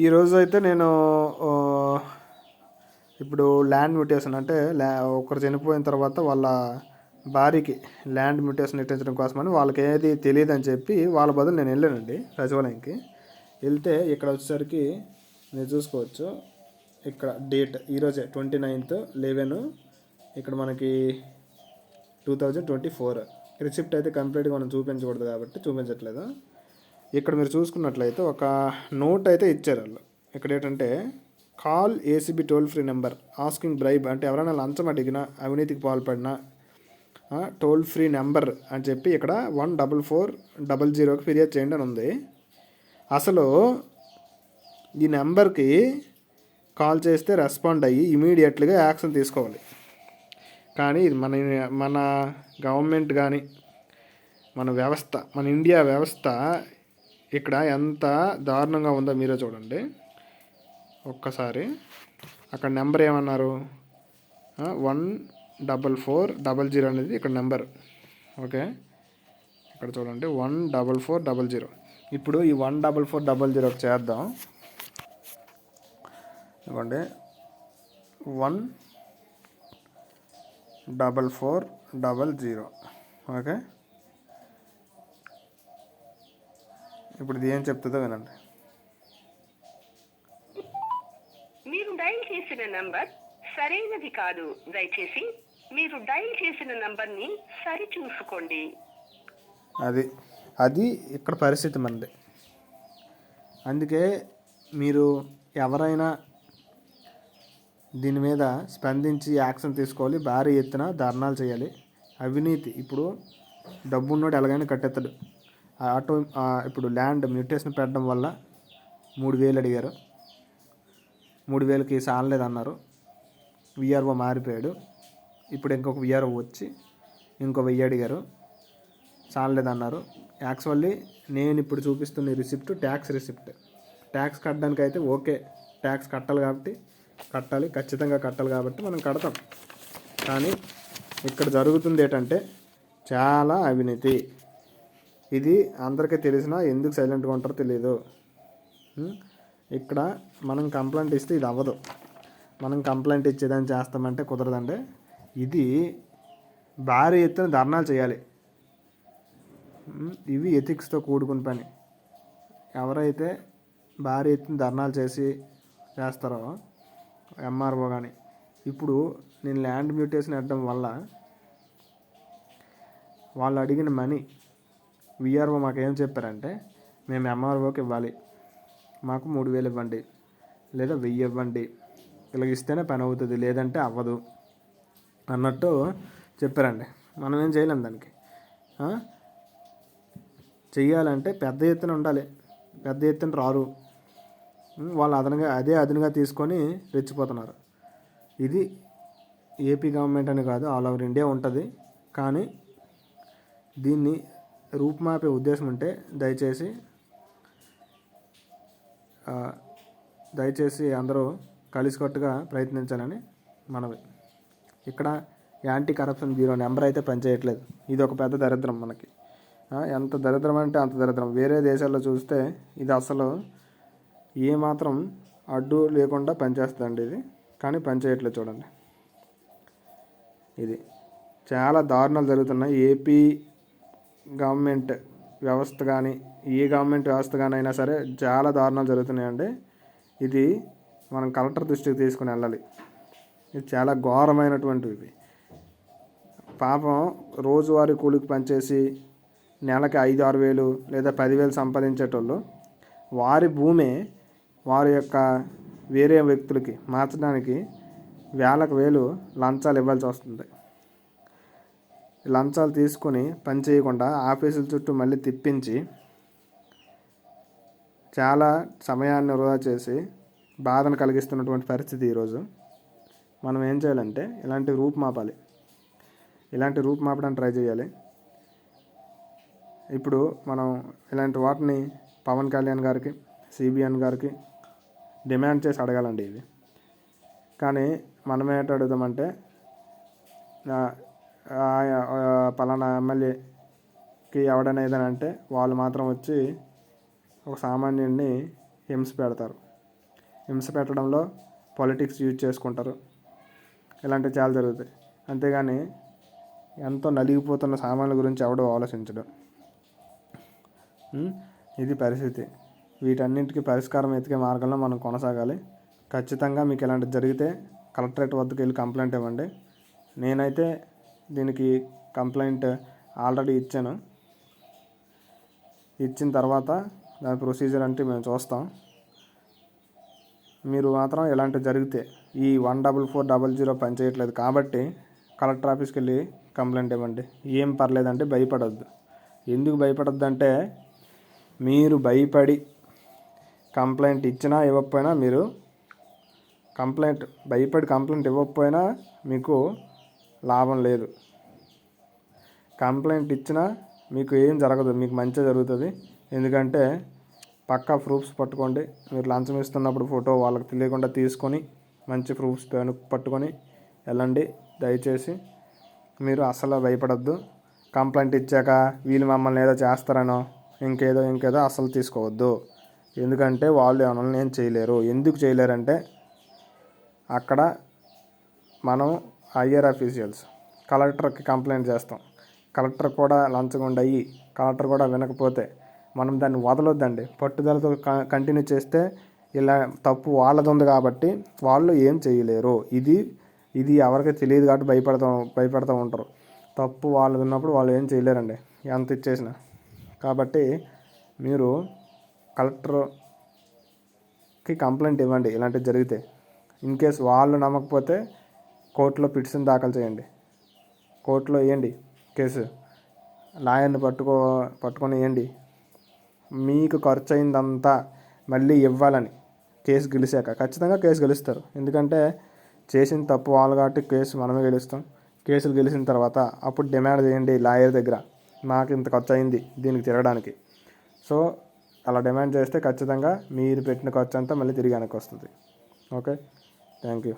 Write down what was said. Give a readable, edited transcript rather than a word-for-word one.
ఈరోజు అయితే నేను ఇప్పుడు ల్యాండ్ మ్యూటేషన్ అంటే ఒకరు చనిపోయిన తర్వాత వాళ్ళ భార్యకి ల్యాండ్ మ్యూటేషన్ ఇప్పించడం కోసమని వాళ్ళకి ఏది తెలియదు అని చెప్పి వాళ్ళ బదులు నేను వెళ్ళానండి సచివాలయంకి. వెళ్తే ఇక్కడ వచ్చేసరికి మీరు చూసుకోవచ్చు, ఇక్కడ డేట్ ఈరోజే 29th 11 ఇక్కడ మనకి 2024 రిసిప్ట్ అయితే కంప్లీట్గా మనం చూపించకూడదు కాబట్టి చూపించట్లేదు. ఇక్కడ మీరు చూసుకున్నట్లయితే ఒక నోట్ అయితే ఇచ్చారు వాళ్ళు. ఇక్కడ ఏంటంటే call ACB toll free number asking bribe, అంటే ఎవరైనా లంచం అడిగినా అవినీతికి పాల్పడినా టోల్ ఫ్రీ నెంబర్ అని చెప్పి ఇక్కడ 14400కి ఫిర్యాదు చేయండి అని ఉంది. అసలు ఈ నెంబర్కి కాల్ చేస్తే రెస్పాండ్ అయ్యి ఇమీడియట్గా యాక్షన్ తీసుకోవాలి. కానీ మన గవర్నమెంట్ కానీ మన వ్యవస్థ, మన ఇండియా వ్యవస్థ ఇక్కడ ఎంత దారుణంగా ఉందో మీరే చూడండి ఒక్కసారి. అక్కడ నెంబర్ ఏమన్నారు, 14400 అనేది ఇక్కడ నెంబర్. ఓకే, ఇక్కడ చూడండి 14400. ఇప్పుడు ఈ 14400 చేద్దాం. ఇవ్వండి 14400. ఓకే, ఇప్పుడు ఇది ఏం చెప్తుందో వినండి. మీరు డైల్ చేసిన నంబర్ సరైనది కాదు, దయచేసి మీరు డైల్ చేసిన నంబర్ని సరి చూసుకోండి. అది ఇక్కడ పరిస్థితి మనది. అందుకే మీరు ఎవరైనా దీని మీద స్పందించి యాక్షన్ తీసుకోవాలి. భారీ ఎత్తున ధర్నాలు చేయాలి. అవినీతి ఇప్పుడు డబ్బున్నోడు ఎలాగైనా కట్టెత్తడు. ఇప్పుడు ల్యాండ్ మ్యూటేషన్ పెట్టడం వల్ల 3000 అడిగారు, 3000కి సాలలేదన్నారు. విఆర్ఓ మారిపోయాడు. ఇప్పుడు ఇంకొక విఆర్ఓ వచ్చి ఇంకో 1000 అడిగారు, సాలలేదన్నారు. యాక్చువల్లీ నేను ఇప్పుడు చూపిస్తున్న రిసిప్ట్ ట్యాక్స్ రిసిప్ట్. ట్యాక్స్ కట్టడానికి అయితే ఓకే, ట్యాక్స్ కట్టాలి కాబట్టి కట్టాలి, ఖచ్చితంగా కట్టాలి కాబట్టి మనం కడతాం. కానీ ఇక్కడ జరుగుతుంది ఏంటంటే చాలా అవినీతి. ఇది అందరికీ తెలిసినా ఎందుకు సైలెంట్గా ఉంటారో తెలియదు. ఇక్కడ మనం కంప్లైంట్ ఇస్తే ఇది అవ్వదు. మనం కంప్లైంట్ ఇచ్చేదాన్ని చేస్తామంటే కుదరదండి. ఇది భారీ ఎత్తున ధర్నాలు చేయాలి. ఇవి ఎథిక్స్తో కూడుకున్న పని. ఎవరైతే భారీ ఎత్తున ధర్నాలు చేస్తారో ఎంఆర్ఓ కానీ, ఇప్పుడు నేను ల్యాండ్ మ్యూటేషన్ పెట్టడం వల్ల వాళ్ళు అడిగిన మనీ విఆర్ఓ మాకు ఏం చెప్పారంటే, మేము ఎంఆర్ఓకి ఇవ్వాలి, మాకు 3000 ఇవ్వండి లేదా 1000 ఇవ్వండి, ఇలాగ ఇస్తేనే పని అవుతుంది, లేదంటే అవ్వదు అన్నట్టు చెప్పారండి. మనం ఏం చేయలేం దానికి. చెయ్యాలంటే పెద్ద ఎత్తున ఉండాలి, పెద్ద ఎత్తున రారు. వాళ్ళు అదనంగా తీసుకొని రెచ్చిపోతున్నారు. ఇది ఏపీ గవర్నమెంట్ అని కాదు, ఆల్ ఓవర్ ఇండియా ఉంటుంది. కానీ దీన్ని రూపుమాపే ఉద్దేశం ఉంటే దయచేసి అందరూ కలిసికట్టుగా ప్రయత్నించాలని మనవి. ఇక్కడ యాంటీ కరప్షన్ బ్యూరో నెంబర్ అయితే పనిచేయట్లేదు. ఇది ఒక పెద్ద దరిద్రం మనకి. ఎంత దరిద్రం అంటే అంత దరిద్రం. వేరే దేశాల్లో చూస్తే ఇది అసలు ఏమాత్రం అడ్డు లేకుండా పనిచేస్తుందండి ఇది, కానీ పనిచేయట్లేదు చూడండి. ఇది చాలా దారుణాలు జరుగుతున్నాయి. ఏపీ గవర్నమెంట్ వ్యవస్థ కానీ ఏ గవర్నమెంట్ వ్యవస్థ కానీ అయినా సరే చాలా దారుణాలు జరుగుతున్నాయండి. ఇది మనం కలెక్టర్ దృష్టికి తీసుకుని వెళ్ళాలి. ఇది చాలా ఘోరమైనటువంటివి. పాపం రోజువారీ కూలికి పనిచేసి నెలకి 5-6 వేలు లేదా 10,000 సంపాదించేటోళ్ళు వారి భూమి వారి యొక్క వేరే వ్యక్తులకి మార్చడానికి వేలకు వేలు లంచాలు ఇవ్వాల్సి వస్తుంది. లంచాలు తీసుకొని పని చేయకుండా ఆఫీసుల చుట్టూ మళ్ళీ తిప్పించి చాలా సమయాన్ని వృధా చేసి బాధను కలిగిస్తున్నటువంటి పరిస్థితి ఈరోజు. మనం ఏం చేయాలంటే ఇలాంటి రూపుమాపాలి, ఇలాంటి రూపుమాపడానికి ట్రై చేయాలి. ఇప్పుడు మనం ఇలాంటి వాటిని పవన్ కళ్యాణ్ గారికి, సిబిఎన్ గారికి డిమాండ్ చేసి అడగాలండి ఇది. కానీ మనం ఏంటి అడుగుదామంటే, పలానా ఎమ్మెల్యేకి ఎవడైనా ఏదైనా అంటే వాళ్ళు మాత్రం వచ్చి ఒక సామాన్యుడిని హింస పెడతారు. హింస పెట్టడంలో పాలిటిక్స్ యూజ్ చేసుకుంటారు. ఇలాంటివి చాలా జరుగుతాయి. అంతేగాని ఎంతో నలిగిపోతున్న సామాన్ల గురించి ఎవడో ఆలోచించడు. ఇది పరిస్థితి. వీటన్నింటికి పరిష్కారం వెతికే మార్గంలో మనం కొనసాగాలి. ఖచ్చితంగా మీకు ఇలాంటివి జరిగితే కలెక్టరేట్ వద్దకు వెళ్ళి కంప్లైంట్ ఇవ్వండి. నేనైతే దీనికి కంప్లైంట్ ఆల్రెడీ ఇచ్చాను. ఇచ్చిన తర్వాత దాని ప్రొసీజర్ అంటే మేము చూస్తాం. మీరు మాత్రం ఇలాంటివి జరిగితే ఈ 14400 పనిచేయట్లేదు కాబట్టి కలెక్టర్ ఆఫీస్కి వెళ్ళి కంప్లైంట్ ఇవ్వండి. ఏం పర్లేదంటే భయపడొద్దు. ఎందుకు భయపడొద్దు అంటే మీరు భయపడి కంప్లైంట్ ఇచ్చినా ఇవ్వకపోయినా మీరు భయపడి కంప్లైంట్ ఇవ్వకపోయినా మీకు లాభం లేదు. కంప్లైంట్ ఇచ్చినా మీకు ఏం జరగదు, మీకు మంచి జరుగుతుంది. ఎందుకంటే పక్కా ప్రూఫ్స్ పట్టుకోండి. మీరు లంచం ఇస్తున్నప్పుడు ఫోటో వాళ్ళకి తెలియకుండా తీసుకొని మంచి ప్రూఫ్స్ పట్టుకొని వెళ్ళండి. దయచేసి మీరు అస్సలు భయపడద్దు. కంప్లైంట్ ఇచ్చాక వీళ్ళు మమ్మల్ని ఏదో చేస్తారనో ఇంకేదో అస్సలు తీసుకోవద్దు. ఎందుకంటే వాళ్ళు మనల్ని ఏం చేయలేరు. ఎందుకు చేయలేరంటే అక్కడ మనం హయ్యర్ అఫీషియల్స్ కలెక్టర్కి కంప్లైంట్ చేస్తాం. కలెక్టర్ కూడా లంచగొండ అయ్యి కలెక్టర్ కూడా వినకపోతే మనం దాన్ని వదలొద్దండి. పట్టుదలతో కంటిన్యూ చేస్తే ఇలా తప్పు వాళ్ళది ఉంది కాబట్టి వాళ్ళు ఏం చేయలేరు. ఇది ఎవరికి తెలియదు కాబట్టి భయపడుతూ ఉంటారు. తప్పు వాళ్ళది ఉన్నప్పుడు వాళ్ళు ఏం చేయలేరండి ఎంత ఇచ్చేసినా. కాబట్టి మీరు కలెక్టర్కి కంప్లైంట్ ఇవ్వండి ఇలాంటివి జరిగితే. ఇన్ కేస్ వాళ్ళు నమ్మకపోతే కోర్టులో పిటిషన్ దాఖలు చేయండి. కోర్టులో వేయండి కేసు. లాయర్ని పట్టుకొని వేయండి. మీకు ఖర్చు అయిందంతా మళ్ళీ ఇవ్వాలని కేసు గెలిచాక ఖచ్చితంగా కేసు గెలుస్తారు. ఎందుకంటే చేసిన తప్పు వాళ్ళు కాబట్టి కేసు మనమే గెలుస్తాం. కేసులు గెలిచిన తర్వాత అప్పుడు డిమాండ్ చేయండి లాయర్ దగ్గర, నాకు ఇంత ఖర్చు అయింది దీనికి తిరగడానికి. సో అలా డిమాండ్ చేస్తే ఖచ్చితంగా మీరు పెట్టిన ఖర్చు అంతా మళ్ళీ తిరిగి వెనక్కి వస్తుంది. Okay, thank you.